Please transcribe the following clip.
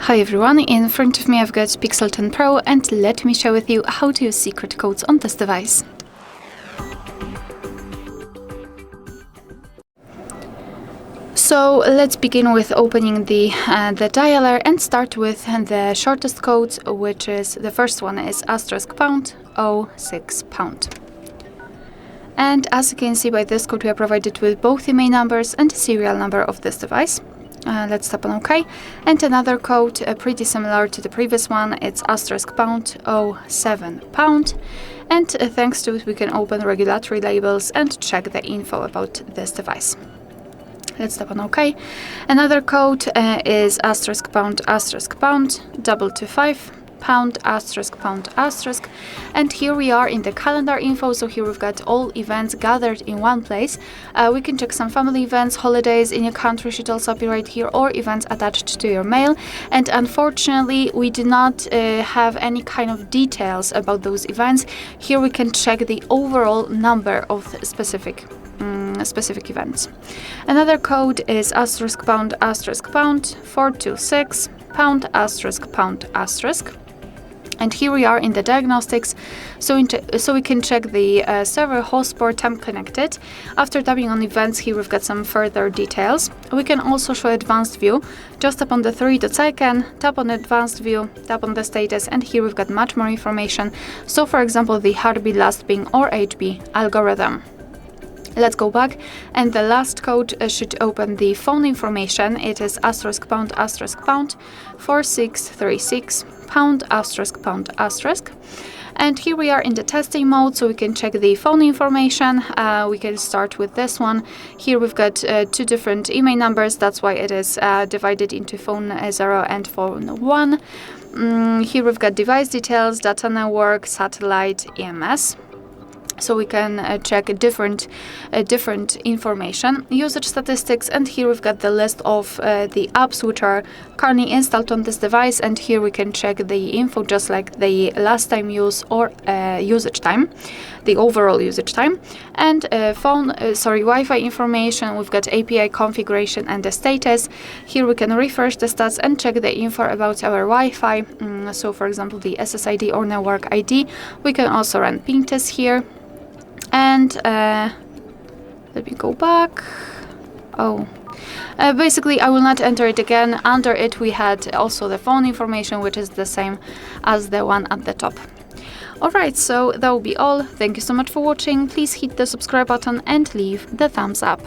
Hi everyone, in front of me I've got Pixel 10 Pro and let me share with you how to use secret codes on this device. So let's begin with opening the dialer and start with the shortest code, which is the first one is *#06#. And as you can see by this code we are provided with both IMEI numbers and the serial number of this device. Let's tap on OK. And another code pretty similar to the previous one, it's *#07#. And thanks to it we can open regulatory labels and check the info about this device. Let's tap on OK. Another code is *##225###, and here we are in the calendar info. So here we've got all events gathered in one place. We can check some family events, holidays in your country should also be right here, or events attached to your mail. And unfortunately we do not have any kind of details about those events. Here we can check the overall number of specific events. Another code is *##426###. And here we are in the diagnostics, so we can check the server, host port, time connected. After tapping on events, here we've got some further details. We can also show advanced view. Just tap on the three dots icon, tap on advanced view, tap on the status, and here we've got much more information. So for example, the heartbeat, last ping, or HB algorithm. Let's go back, and the last code should open the phone information. It is *##4636###. And here we are in the testing mode, so we can check the phone information. We can start with this one. Here we've got two different IMEI numbers, that's why it is divided into phone 0 and phone 1. Here we've got device details, data network, satellite, EMS. So we can check different information, usage statistics, and here we've got the list of the apps which are currently installed on this device, and here we can check the info just like the last time use or usage time, the overall usage time, and Wi-Fi information. We've got API configuration and the status. Here we can refresh the stats and check the info about our Wi-Fi. So for example, the SSID or network ID. We can also run ping tests here. And let me go back. Basically I will not enter it again. Under it we had also the phone information, which is the same as the one at the top. Alright, so that will be all. Thank you so much for watching. Please hit the subscribe button and leave the thumbs up.